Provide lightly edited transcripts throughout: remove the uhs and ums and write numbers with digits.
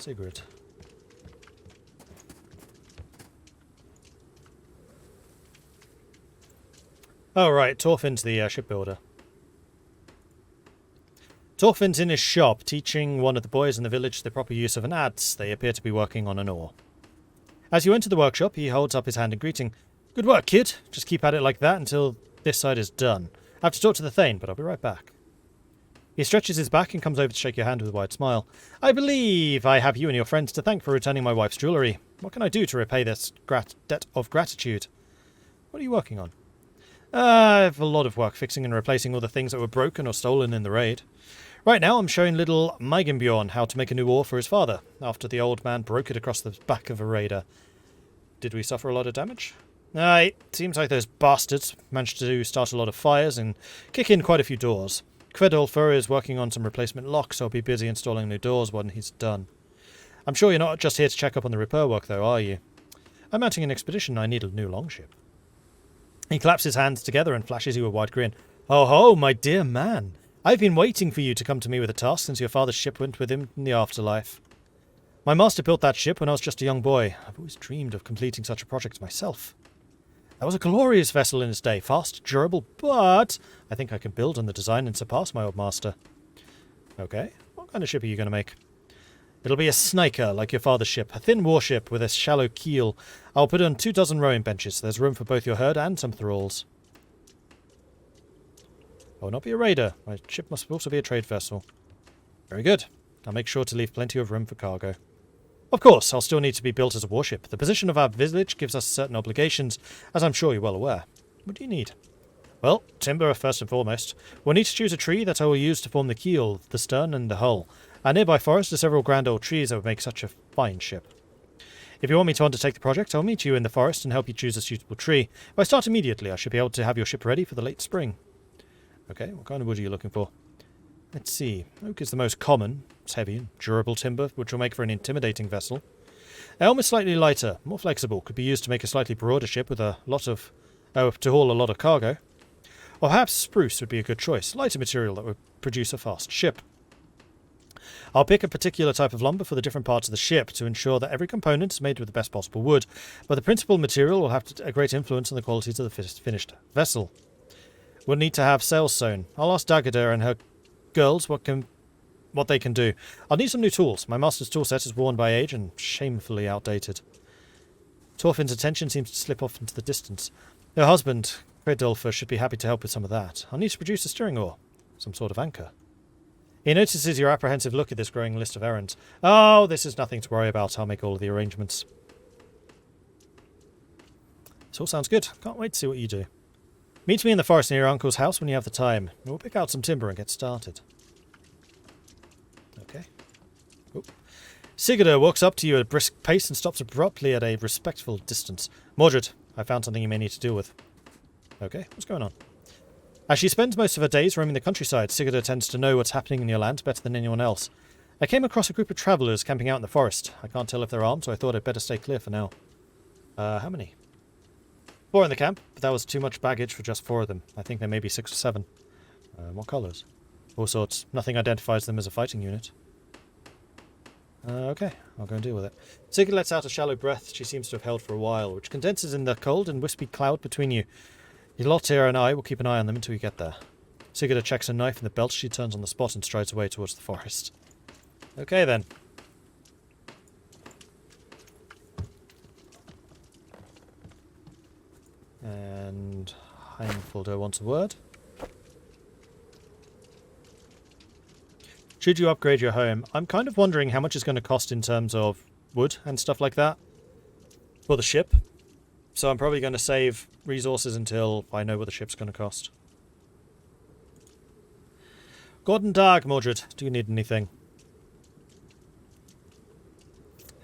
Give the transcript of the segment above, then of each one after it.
Sigrid. Oh, right. Torfinn's the shipbuilder. Torfinn's in his shop, teaching one of the boys in the village the proper use of an adze. They appear to be working on an oar. As you enter the workshop, he holds up his hand in greeting. Good work, kid. Just keep at it like that until this side is done. I have to talk to the Thane, but I'll be right back. He stretches his back and comes over to shake your hand with a wide smile. I believe I have you and your friends to thank for returning my wife's jewellery. What can I do to repay this debt of gratitude? What are you working on? I have a lot of work fixing and replacing all the things that were broken or stolen in the raid. Right now I'm showing little Meigenbjorn how to make a new oar for his father, after the old man broke it across the back of a raider. Did we suffer a lot of damage? It seems like those bastards managed to start a lot of fires and kick in quite a few doors. Kvedolfer is working on some replacement locks, so I'll be busy installing new doors when he's done. I'm sure you're not just here to check up on the repair work though, are you? I'm mounting an expedition. I need a new longship. He claps his hands together and flashes you a wide grin. Oh ho, my dear man. I've been waiting for you to come to me with a task since your father's ship went with him in the afterlife. My master built that ship when I was just a young boy. I've always dreamed of completing such a project myself. That was a glorious vessel in its day, fast, durable, but I think I can build on the design and surpass my old master. Okay, what kind of ship are you going to make? It'll be a sniker, like your father's ship, a thin warship with a shallow keel. I'll put on 24 rowing benches. There's room for both your herd and some thralls. I will not be a raider. My ship must also be a trade vessel. Very good. I'll make sure to leave plenty of room for cargo. Of course, I'll still need to be built as a warship. The position of our village gives us certain obligations, as I'm sure you're well aware. What do you need? Well, timber first and foremost. We'll need to choose a tree that I will use to form the keel, the stern, and the hull. Our nearby forest are several grand old trees that would make such a fine ship. If you want me to undertake the project, I'll meet you in the forest and help you choose a suitable tree. If I start immediately, I should be able to have your ship ready for the late spring. Okay, what kind of wood are you looking for? Let's see. Oak is the most common. It's heavy and durable timber, which will make for an intimidating vessel. Elm is slightly lighter, more flexible, could be used to make a slightly broader ship with a lot of... to haul a lot of cargo. Or perhaps spruce would be a good choice, lighter material that would produce a fast ship. I'll pick a particular type of lumber for the different parts of the ship to ensure that every component is made with the best possible wood, but the principal material will have a great influence on the qualities of the finished vessel. We'll need to have sails sewn. I'll ask Dagada and her girls what they can do. I'll need some new tools. My master's tool set is worn by age and shamefully outdated. Torfinn's attention seems to slip off into the distance. Her husband, Kvedolfer, should be happy to help with some of that. I'll need to produce a steering oar, some sort of anchor. He notices your apprehensive look at this growing list of errands. Oh, this is nothing to worry about. I'll make all of the arrangements. This all sounds good. Can't wait to see what you do. Meet me in the forest near your uncle's house when you have the time. We'll pick out some timber and get started. Okay. Oop. Sigurd walks up to you at a brisk pace and stops abruptly at a respectful distance. Mordred, I found something you may need to deal with. Okay, what's going on? As she spends most of her days roaming the countryside, Sigurd tends to know what's happening in your land better than anyone else. I came across a group of travellers camping out in the forest. I can't tell if they're armed, so I thought I'd better stay clear for now. How many? 4 in the camp, but that was too much baggage for just 4 of them. I think there may be 6 or 7. What colours? All sorts. Nothing identifies them as a fighting unit. Okay, I'll go and deal with it. Sigurd lets out a shallow breath she seems to have held for a while, which condenses in the cold and wispy cloud between you. Lotte and I will keep an eye on them until you get there. Sigurd checks her knife in the belt. She turns on the spot and strides away towards the forest. Okay then. And Heimfolder wants a word. Should you upgrade your home? I'm kind of wondering how much it's going to cost in terms of wood and stuff like that for the ship. So I'm probably going to save resources until I know what the ship's going to cost. Gordon Dag, Mordred. Do you need anything?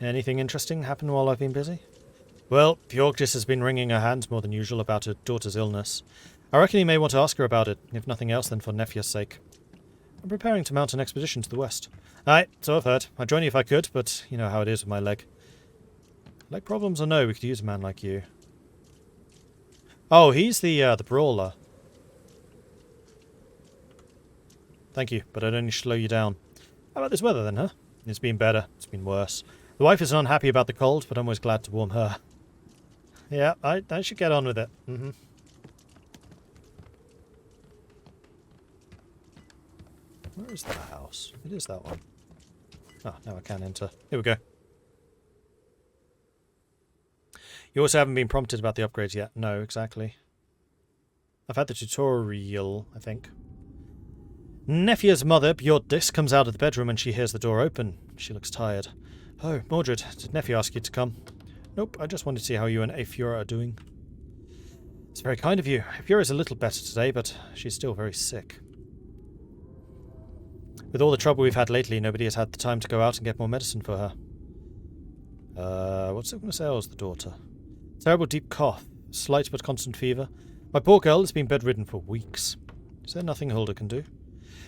Anything interesting happen while I've been busy? Well, Bjorgdis has been wringing her hands more than usual about her daughter's illness. I reckon you may want to ask her about it, if nothing else then for Nefja's sake. I'm preparing to mount an expedition to the west. Aye, so I've heard. I'd join you if I could, but you know how it is with my leg. Leg problems or no, we could use a man like you. Oh, he's the brawler. Thank you, but I'd only slow you down. How about this weather then, huh? It's been better. It's been worse. The wife is unhappy about the cold, but I'm always glad to warm her. Yeah, I should get on with it. Where is the house? It is that one. Oh, now I can enter. Here we go. You also haven't been prompted about the upgrades yet. No, exactly. I've had the tutorial, I think. Nefia's mother, Bjordis, comes out of the bedroom when she hears the door open. She looks tired. Oh, Mordred, did Nefia ask you to come? Nope, I just wanted to see how you and Afiora are doing. It's very kind of you. Afiora's a little better today, but she's still very sick. With all the trouble we've had lately, nobody has had the time to go out and get more medicine for her. What's sickness ails the daughter? Terrible deep cough, slight but constant fever. My poor girl has been bedridden for weeks. Is there nothing Hulda can do?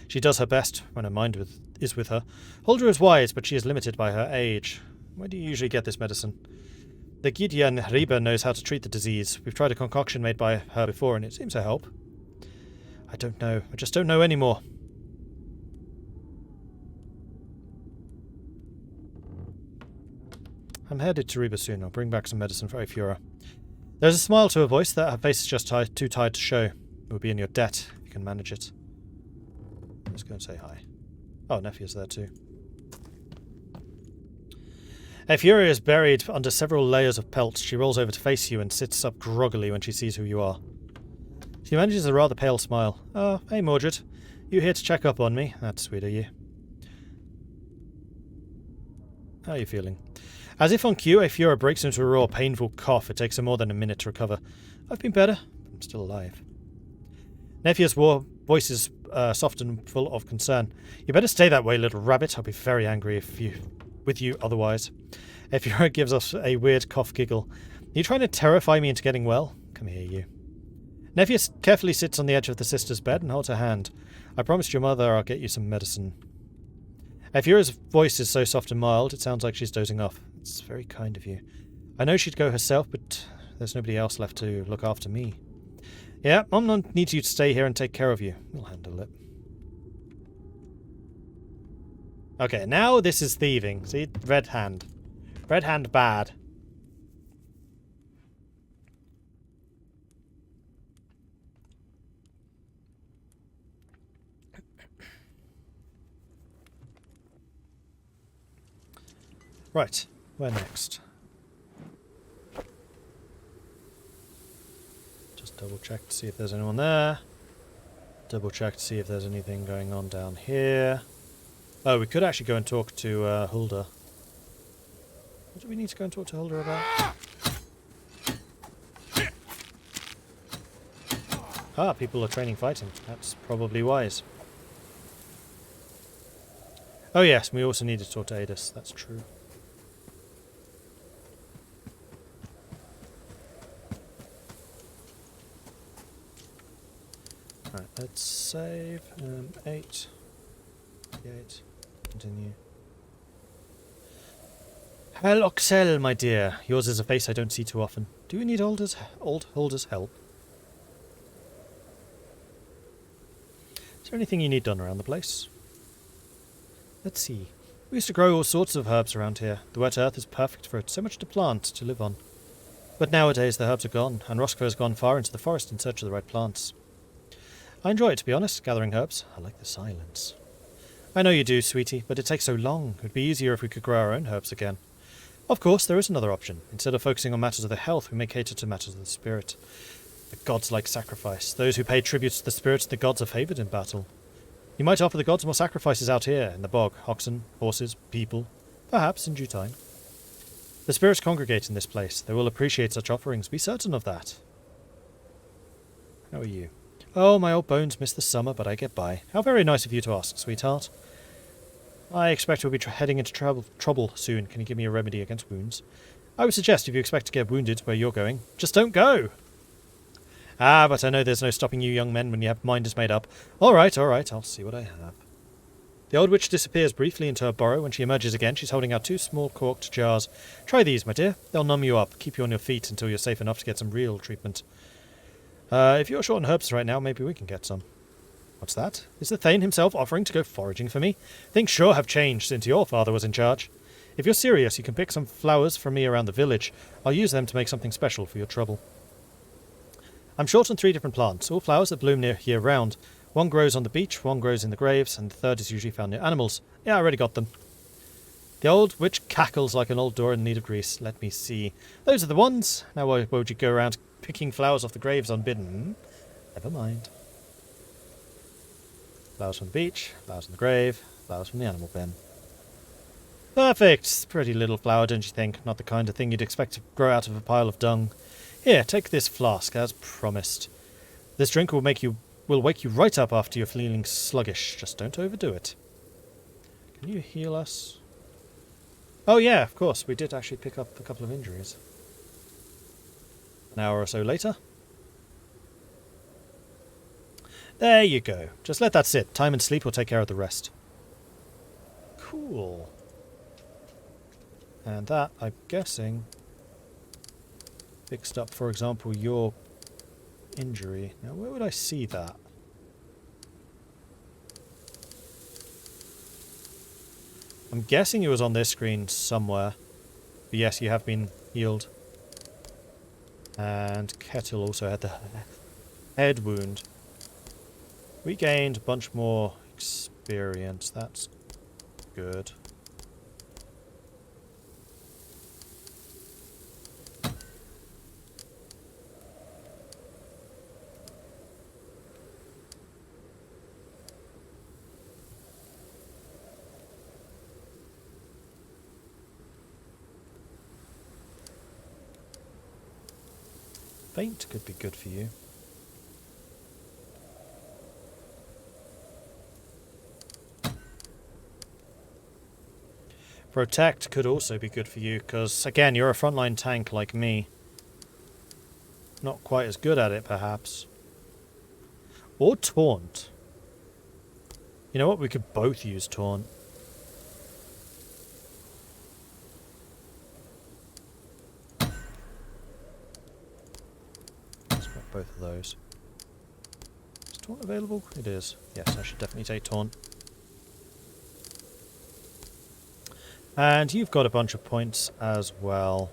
She does her best when her mind is with her. Hulda is wise, but she is limited by her age. Where do you usually get this medicine? The Gideon Reba knows how to treat the disease. We've tried a concoction made by her before, and it seems to help. I don't know. I just don't know anymore. I'm headed to Reba soon. I'll bring back some medicine for Afiora. There's a smile to her voice that her face is just too tired to show. It will be in your debt if you can manage it. Let's go and say hi. Oh, Nefia's there too. Afiora is buried under several layers of pelt. She rolls over to face you and sits up groggily when she sees who you are. She manages a rather pale smile. Oh, hey Mordred. You here to check up on me? That's sweet of you. How are you feeling? As if on cue, Afiora breaks into a raw, painful cough. It takes her more than a minute to recover. I've been better. I'm still alive. Nefia's voice is soft and full of concern. You better stay that way, little rabbit. I'll be very angry with you otherwise. Afiora gives us a weird cough giggle. Are you trying to terrify me into getting well? Come here, you. Nefia carefully sits on the edge of the sister's bed and holds her hand. I promised your mother I'll get you some medicine. Afiora's voice is so soft and mild, it sounds like she's dozing off. It's very kind of you. I know she'd go herself, but there's nobody else left to look after me. Yeah, Mom needs you to stay here and take care of you. We'll handle it. Okay, now this is thieving. See? Red hand. Red hand bad. Right, where next? Just double check to see if there's anyone there. Double check to see if there's anything going on down here. Oh, we could actually go and talk to Hulda. What do we need to go and talk to Hulda about? Ah, people are training fighting. That's probably wise. Oh yes, we also need to talk to Adis. That's true. Alright, let's save. 8. Continue. Hell Oxel, my dear. Yours is a face I don't see too often. Do you need old Hulda's help? Is there anything you need done around the place? Let's see. We used to grow all sorts of herbs around here. The wet earth is perfect for it. So much to plant, to live on. But nowadays the herbs are gone, and Roscoe has gone far into the forest in search of the right plants. I enjoy it, to be honest, gathering herbs. I like the silence. I know you do, sweetie, but it takes so long. It would be easier if we could grow our own herbs again. Of course, there is another option. Instead of focusing on matters of the health, we may cater to matters of the spirit. The gods like sacrifice. Those who pay tribute to the spirits of the gods are favoured in battle. You might offer the gods more sacrifices out here, in the bog. Oxen, horses, people. Perhaps in due time. The spirits congregate in this place. They will appreciate such offerings. Be certain of that. How are you? Oh, my old bones miss the summer, but I get by. How very nice of you to ask, sweetheart. I expect we'll be heading into trouble soon. Can you give me a remedy against wounds? I would suggest if you expect to get wounded where you're going, just don't go. Ah, but I know there's no stopping you young men when your mind is made up. All right, I'll see what I have. The old witch disappears briefly into her burrow. When she emerges again, she's holding out 2 small corked jars. Try these, my dear. They'll numb you up, keep you on your feet until you're safe enough to get some real treatment. If you're short on herbs right now, maybe we can get some. What's that? Is the Thane himself offering to go foraging for me? Things sure have changed since your father was in charge. If you're serious, you can pick some flowers from me around the village. I'll use them to make something special for your trouble. I'm short on 3 different plants, all flowers that bloom year-round. One grows on the beach, one grows in the graves, and the third is usually found near animals. Yeah, I already got them. The old witch cackles like an old door in need of grease. Let me see. Those are the ones. Now why would you go around picking flowers off the graves unbidden? Never mind. Flowers from the beach, flowers from the grave, flowers from the animal bin. Perfect! Pretty little flower, don't you think? Not the kind of thing you'd expect to grow out of a pile of dung. Here, take this flask, as promised. This drink will wake you right up after you're feeling sluggish. Just don't overdo it. Can you heal us? Oh yeah, of course. We did actually pick up a couple of injuries. An hour or so later. There you go. Just let that sit. Time and sleep will take care of the rest. Cool. And that, I'm guessing, fixed up, for example, your injury. Now, where would I see that? I'm guessing it was on this screen somewhere. But yes, you have been healed. And Kettle also had the head wound. We gained a bunch more experience. That's good. Faint could be good for you. Protect could also be good for you, because, again, you're a frontline tank like me. Not quite as good at it, perhaps. Or Taunt. You know what? We could both use Taunt. Let's got both of those. Is Taunt available? It is. Yes, I should definitely take Taunt. And you've got a bunch of points as well.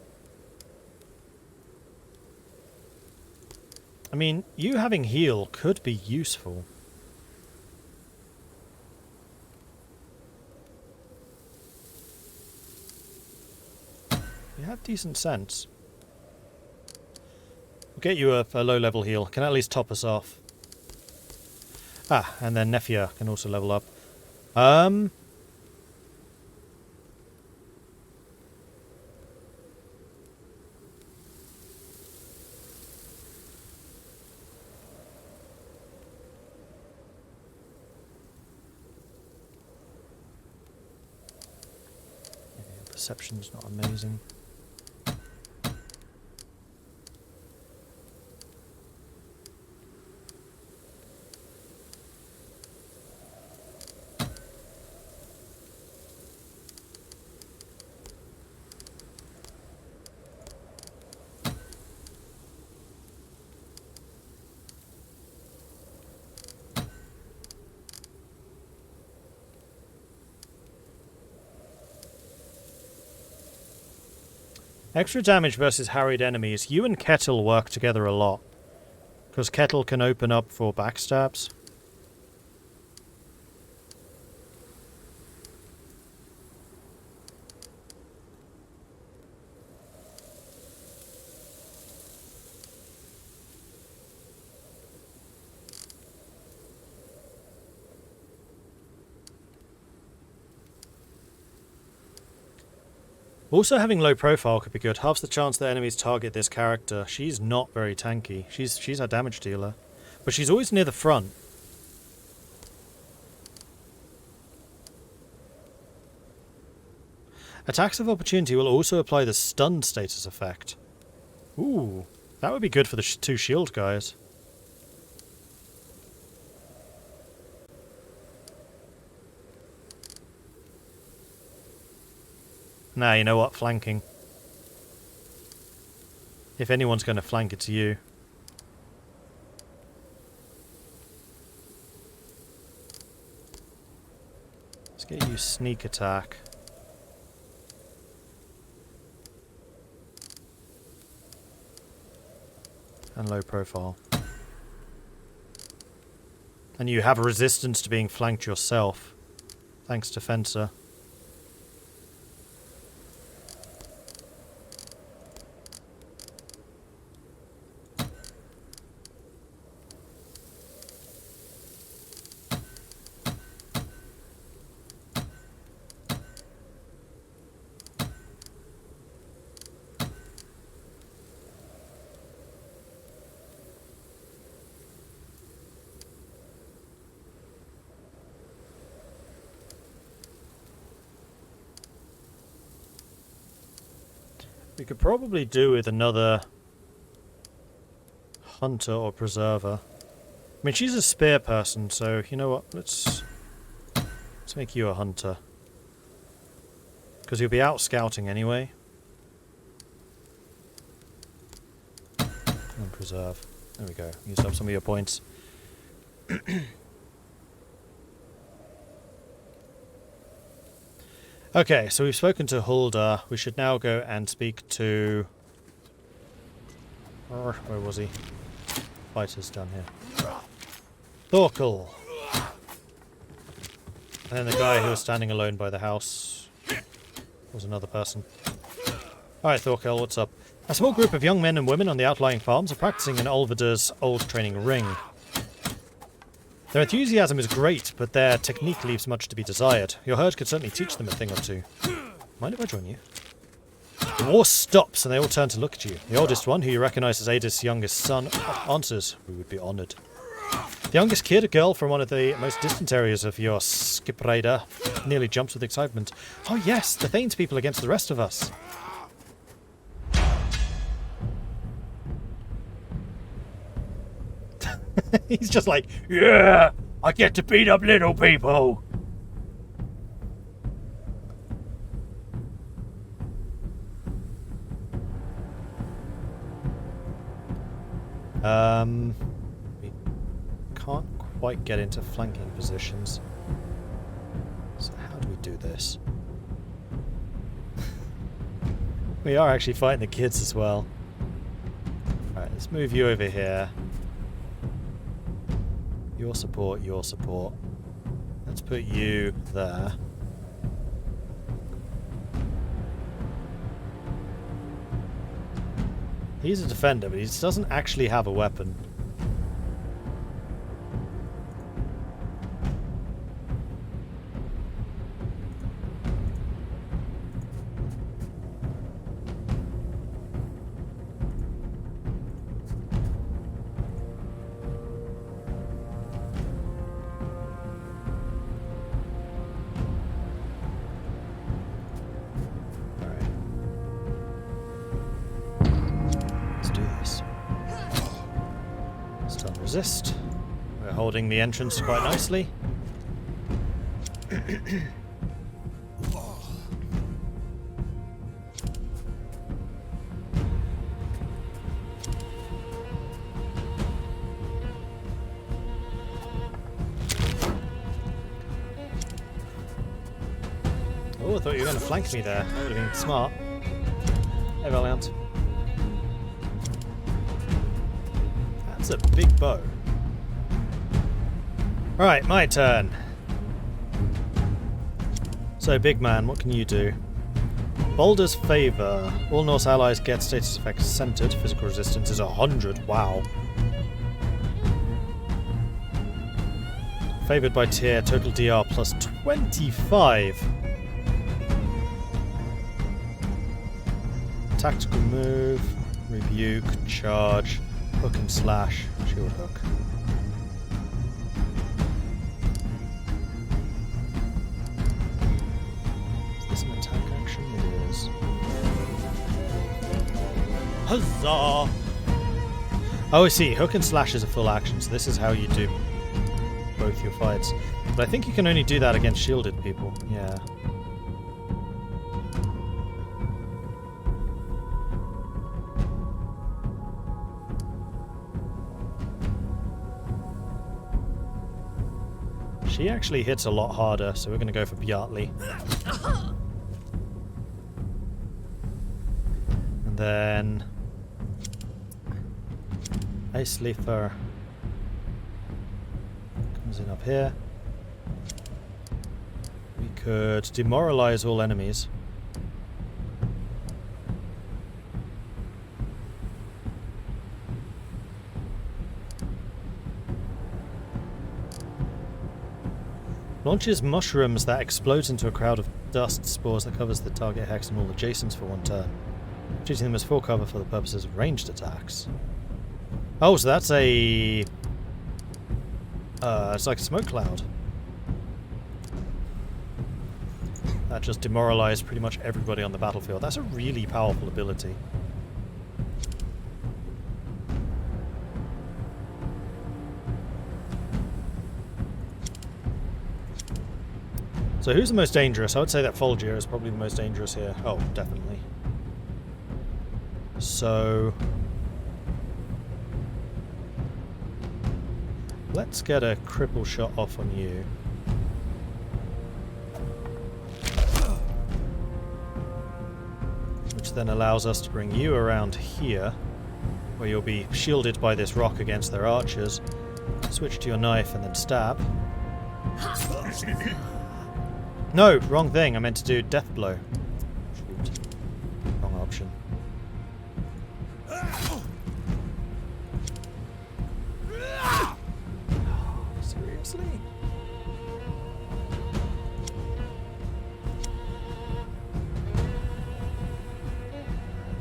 I mean, you having heal could be useful. You have decent sense. We'll get you a low-level heal. Can at least top us off. Ah, and then Nefia can also level up. Perception's not amazing. Extra damage versus harried enemies. You and Kettle work together a lot. Because Kettle can open up for backstabs. Also, having low profile could be good. Halves the chance that enemies target this character. She's not very tanky. She's our damage dealer. But she's always near the front. Attacks of opportunity will also apply the stun status effect. Ooh, that would be good for the 2 shield guys. Nah, you know what? Flanking. If anyone's going to flank, it's you. Let's get you sneak attack. And low profile. And you have a resistance to being flanked yourself. Thanks to Fencer. We could probably do with another hunter or preserver. I mean, she's a spear person, so you know what? Let's make you a hunter. Because you'll be out scouting anyway. And preserve. There we go. Used up some of your points. Okay, so we've spoken to Hulda. We should now go and speak to... where was he? Fighters down here. Thorkel! And then the guy who was standing alone by the house was another person. Alright, Thorkel, what's up? A small group of young men and women on the outlying farms are practicing in Olvader's old training ring. Their enthusiasm is great, but their technique leaves much to be desired. Your herd could certainly teach them a thing or two. Mind if I join you? The war stops and they all turn to look at you. The oldest one, who you recognize as Ada's youngest son, answers, "We would be honored." The youngest kid, a girl from one of the most distant areas of your Skipreda, nearly jumps with excitement. Oh yes, the Thanes people against the rest of us. He's just like, yeah, I get to beat up little people. We can't quite get into flanking positions. So how do we do this? We are actually fighting the kids as well. Alright, let's move you over here. Your support, your support. Let's put you there. He's a defender, but he doesn't actually have a weapon. Resist. We're holding the entrance quite nicely. Oh, I thought you were going to flank me there. That would have been smart. Hey, Valiant. That's a big bow. Right, my turn. So, big man, what can you do? Baldur's Favor. All Norse allies get status effects centered. Physical resistance is 100. Wow. Favored by tier. Total DR plus 25. Tactical move. Rebuke. Charge. Hook and slash. Shield hook. Is this an attack action? It is. Huzzah! Oh, I see. Hook and slash is a full action, so this is how you do both your fights. But I think you can only do that against shielded people. Yeah. She actually hits a lot harder, so we're going to go for Bjartli. And then Iceleafer comes in up here. We could demoralize all enemies. Launches mushrooms that explodes into a cloud of dust spores that covers the target hex and all adjacents for one turn, treating them as full cover for the purposes of ranged attacks. Oh, so that's a... it's like a smoke cloud. That just demoralized pretty much everybody on the battlefield. That's a really powerful ability. So who's the most dangerous? I would say that Fulgier is probably the most dangerous here. Oh, definitely. So... let's get a cripple shot off on you. Which then allows us to bring you around here, where you'll be shielded by this rock against their archers. Switch to your knife and then stab. No, wrong thing. I meant to do death blow. Shoot. Wrong option. Seriously?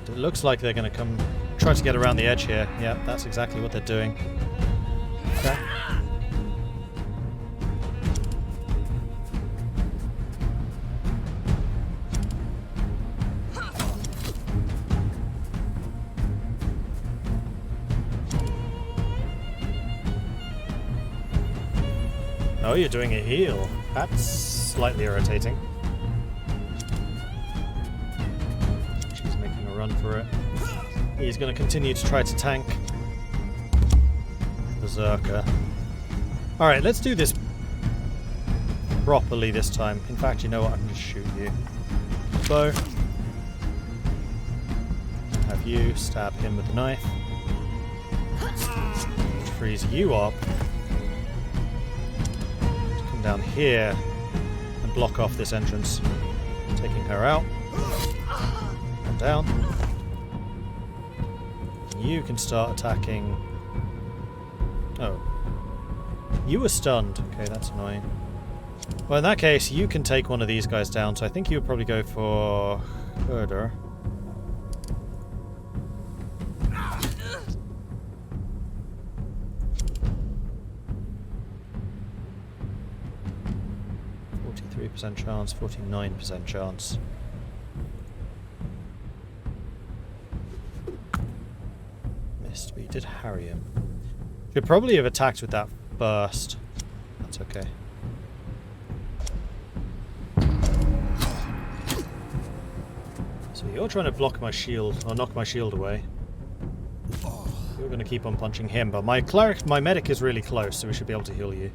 It looks like they're going to come try to get around the edge here. Yeah, that's exactly what they're doing. Okay. Oh, you're doing a heal. That's slightly irritating. She's making a run for it. He's going to continue to try to tank Berserker. Alright, let's do this properly this time. In fact, you know what? I can just shoot you. Bow. Have you stab him with the knife. Which frees you up. Down here and block off this entrance, taking her out and down. You can start attacking. Oh, you were stunned. Okay, that's annoying. Well, in that case, you can take one of these guys down. So I think you would probably go for Herder. Chance, 49% chance. Missed, but you did harry him. Could probably have attacked with that burst. That's okay. So you're trying to block my shield, or knock my shield away. You're going to keep on punching him, but my medic is really close, so we should be able to heal you.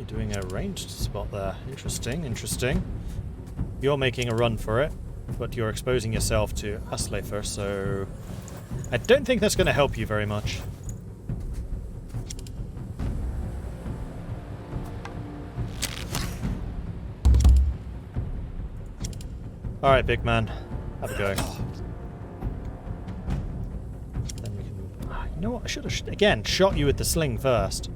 Doing a ranged spot there. Interesting, interesting. You're making a run for it, but you're exposing yourself to Iceleafer, so I don't think that's going to help you very much. Alright, big man. Have a go. Then we can... you know what? I should have, again, shot you with the sling first.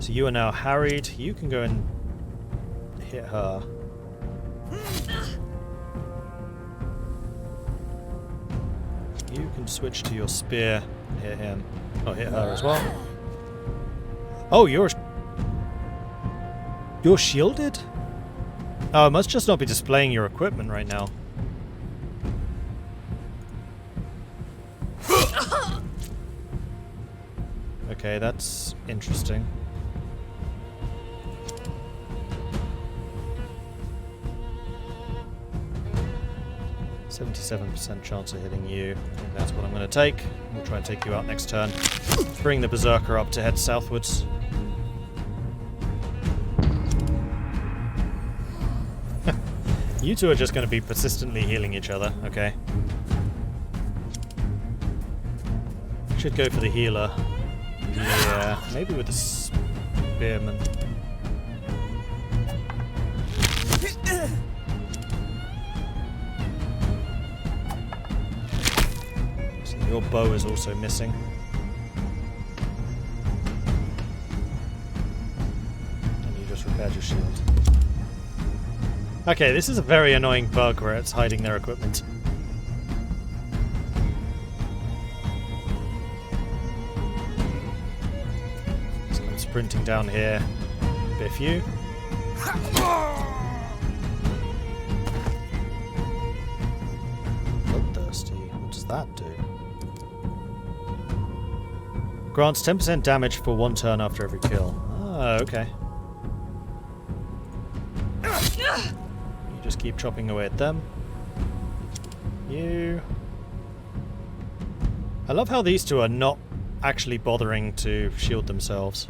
So you are now harried. You can go and hit her. You can switch to your spear and hit him. Oh, hit her as well. Oh, you're shielded? Oh, it must just not be displaying your equipment right now. Okay, that's interesting. 77% chance of hitting you. I think that's what I'm going to take. We'll try and take you out next turn. Bring the Berserker up to head southwards. You two are just going to be persistently healing each other. Okay. Should go for the healer. Yeah, maybe with the spearman. So your bow is also missing. And you just repaired your shield. Okay, this is a very annoying bug where it's hiding their equipment. So I'm sprinting down here. Biff you. Bloodthirsty. What does that do? Grants 10% damage for 1 turn after every kill. Ah, okay. You just keep chopping away at them. You. I love how these two are not actually bothering to shield themselves.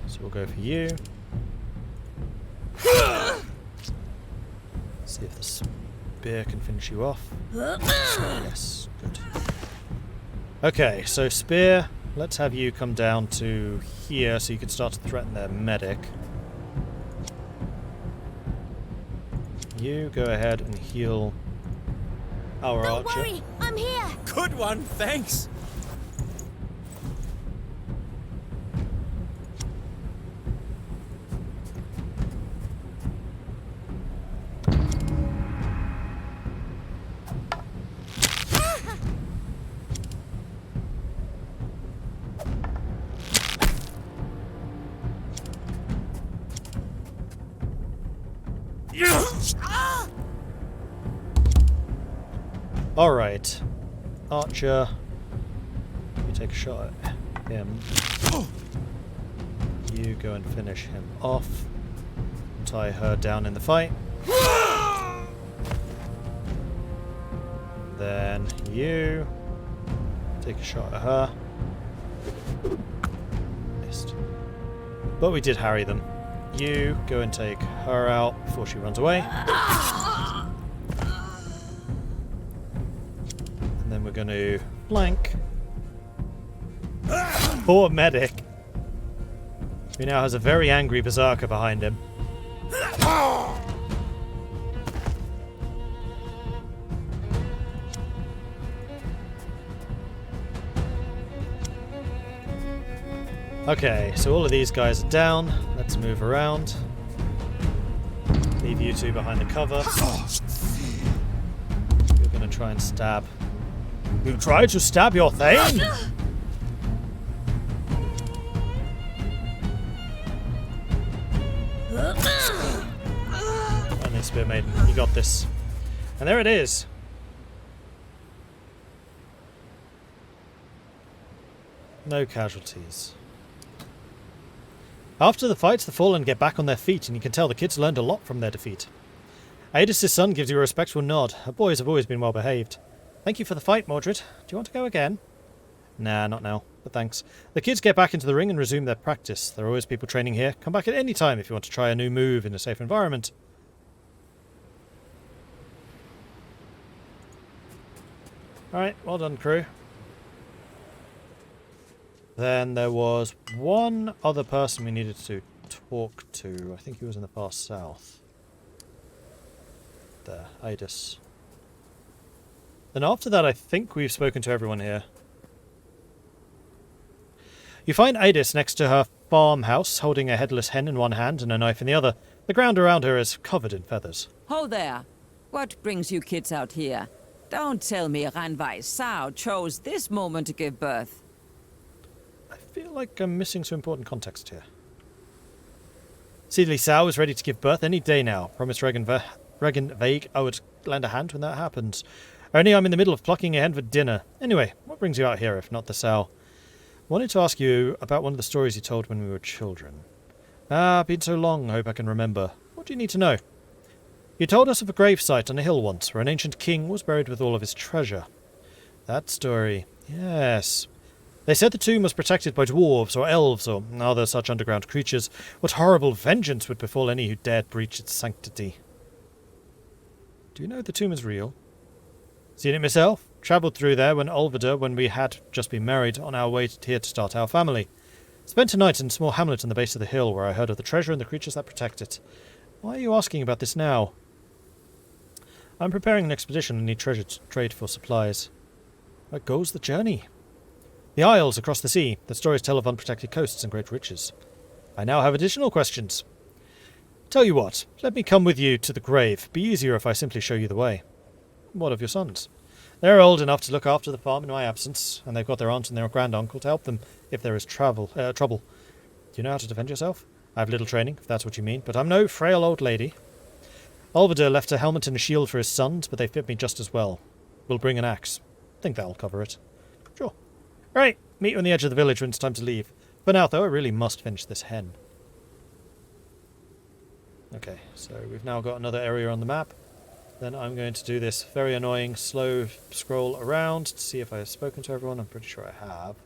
So we'll go for you. See if the spear can finish you off. Yes, good. Okay, so spear. Let's have you come down to here so you can start to threaten their medic. You go ahead and heal our archer. Don't worry, I'm here. Good one, thanks. Alright. Archer. You take a shot at him. You go and finish him off. Tie her down in the fight. Then you take a shot at her. Missed. But we did harry them. You go and take her out before she runs away. And then we're going to flank. Poor medic. Who now has a very angry berserker behind him. Okay, so all of these guys are down. Let's move around. Leave you two behind the cover. You're going to try and stab. You try to stab your Thane? Finally, Spear Maiden, you got this. And there it is. No casualties. After the fights, the fallen get back on their feet, and you can tell the kids learned a lot from their defeat. Aedis' son gives you a respectful nod. Her boys have always been well behaved. Thank you for the fight, Mordred. Do you want to go again? Nah, not now, but thanks. The kids get back into the ring and resume their practice. There are always people training here. Come back at any time if you want to try a new move in a safe environment. Alright, well done, crew. Then there was one other person we needed to talk to. I think he was in the far south. There, Aedis. Then after that, I think we've spoken to everyone here. You find Aedis next to her farmhouse, holding a headless hen in one hand and a knife in the other. The ground around her is covered in feathers. Ho there. What brings you kids out here? Don't tell me Ranvai Sao chose this moment to give birth. I feel like I'm missing some important context here. Seedly Sao is ready to give birth any day now. Promised Regan Vague I would lend a hand when that happens. Only I'm in the middle of plucking a hen for dinner. Anyway, what brings you out here if not the Sao? Wanted to ask you about one of the stories you told when we were children. Been so long, I hope I can remember. What do you need to know? You told us of a gravesite on a hill once, where an ancient king was buried with all of his treasure. That story. Yes. They said the tomb was protected by dwarves or elves or other such underground creatures. What horrible vengeance would befall any who dared breach its sanctity? Do you know the tomb is real? Seen it myself. Travelled through there when we had just been married, on our way here to start our family. Spent a night in a small hamlet on the base of the hill where I heard of the treasure and the creatures that protect it. Why are you asking about this now? I'm preparing an expedition and need treasure to trade for supplies. Where goes the journey? The isles across the sea, that stories tell of unprotected coasts and great riches. I now have additional questions. Tell you what, let me come with you to the grave. Be easier if I simply show you the way. What of your sons? They're old enough to look after the farm in my absence, and they've got their aunt and their granduncle to help them if there is trouble. Do you know how to defend yourself? I have little training, if that's what you mean, but I'm no frail old lady. Olvadir left a helmet and a shield for his sons, but they fit me just as well. We'll bring an axe. Think that'll cover it. Sure. Right, meet you on the edge of the village when it's time to leave. For now, though, I really must finish this hen. Okay, so we've now got another area on the map. Then I'm going to do this very annoying slow scroll around to see if I have spoken to everyone. I'm pretty sure I have.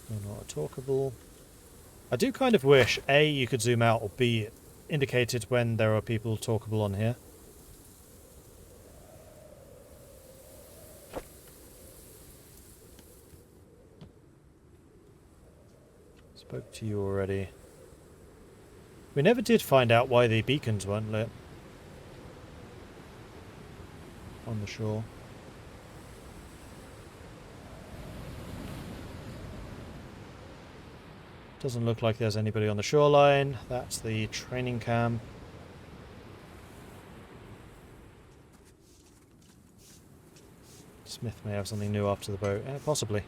No, not a talkable. I do kind of wish, A, you could zoom out, or B, indicated when there are people talkable on here. Spoke to you already. We never did find out why the beacons weren't lit on the shore. Doesn't look like there's anybody on the shoreline. That's the training camp. Smith may have something new after the boat. Possibly.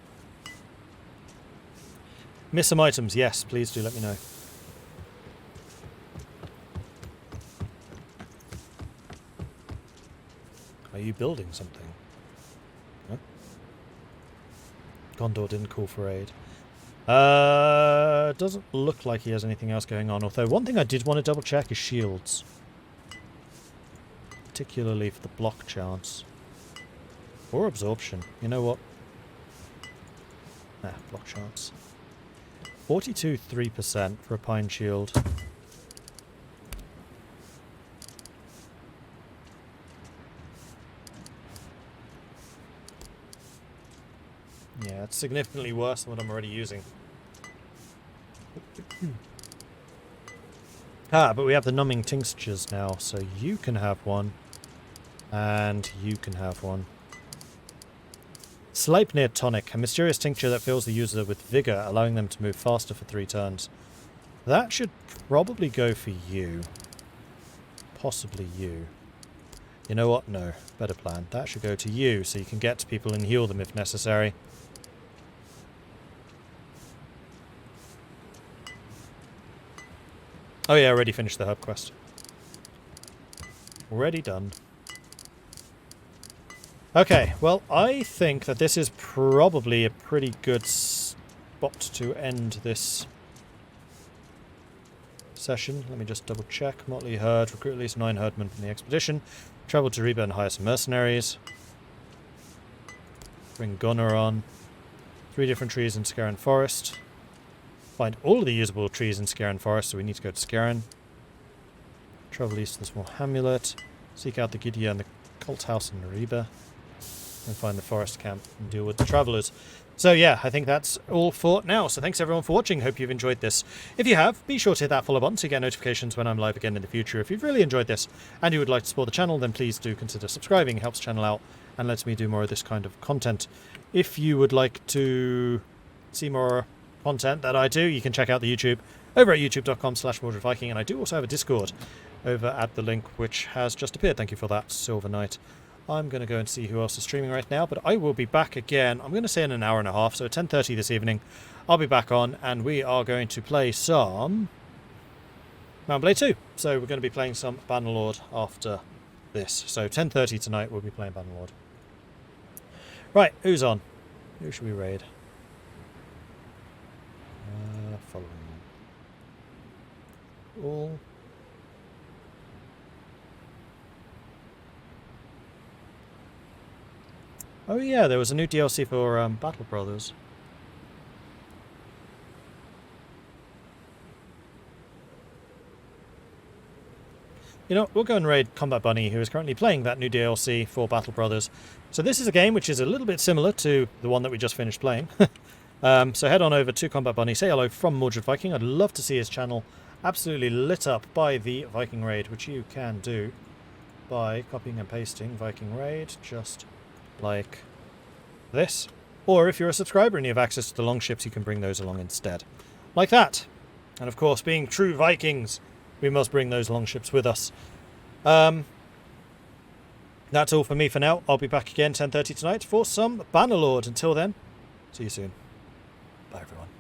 Miss some items? Yes, please do let me know. Are you building something? No? Gondor didn't call for aid. Doesn't look like he has anything else going on. Although one thing I did want to double check is shields. Particularly for the block chance. Or absorption. You know what? Block chance. 42.3% for a pine shield. Yeah, it's significantly worse than what I'm already using. But we have the numbing tinctures now, so you can have one. And you can have one. Sleipnir Tonic, a mysterious tincture that fills the user with vigor, allowing them to move faster for 3 turns. That should probably go for you. Possibly you. You know what? No. Better plan. That should go to you, so you can get to people and heal them if necessary. Oh yeah, already finished the hub quest. Already done. Okay, well, I think that this is probably a pretty good spot to end this session. Let me just double check. Motley Herd, recruit at least 9 herdmen from the expedition. Travel to Reba and hire some mercenaries. Bring Gunnar on. 3 different trees in Scarran Forest. Find all of the usable trees in Scarran Forest, so we need to go to Scarran. Travel east to the small hamlet. Seek out the Gidia and the cult house in Reba. And find the forest camp and deal with the travellers. So yeah, I think that's all for now. So thanks everyone for watching. Hope you've enjoyed this. If you have, be sure to hit that follow button to get notifications when I'm live again in the future. If you've really enjoyed this and you would like to support the channel, then please do consider subscribing. It helps the channel out and lets me do more of this kind of content. If you would like to see more content that I do, you can check out the YouTube over at youtube.com/MordredViking, and I do also have a Discord over at the link which has just appeared. Thank you for that, Silver Knight. I'm going to go and see who else is streaming right now, but I will be back again. I'm going to say in an hour and a half, so at 10:30 this evening, I'll be back on, and we are going to play some Mount Blade 2. So we're going to be playing some Bannerlord after this. So 10:30 tonight, we'll be playing Bannerlord. Right, who's on? Who should we raid? Following. all. Oh yeah, there was a new DLC for Battle Brothers. You know, we'll go and raid Combat Bunny, who is currently playing that new DLC for Battle Brothers. So this is a game which is a little bit similar to the one that we just finished playing. So head on over to Combat Bunny, say hello from Mordred Viking. I'd love to see his channel absolutely lit up by the Viking raid, which you can do by copying and pasting Viking raid, just like this. Or if you're a subscriber and you have access to the longships, you can bring those along instead. Like that. And of course, being true Vikings, we must bring those longships with us. That's all for me for now. I'll be back again 10:30 tonight for some Bannerlord. Until then, see you soon. Bye everyone.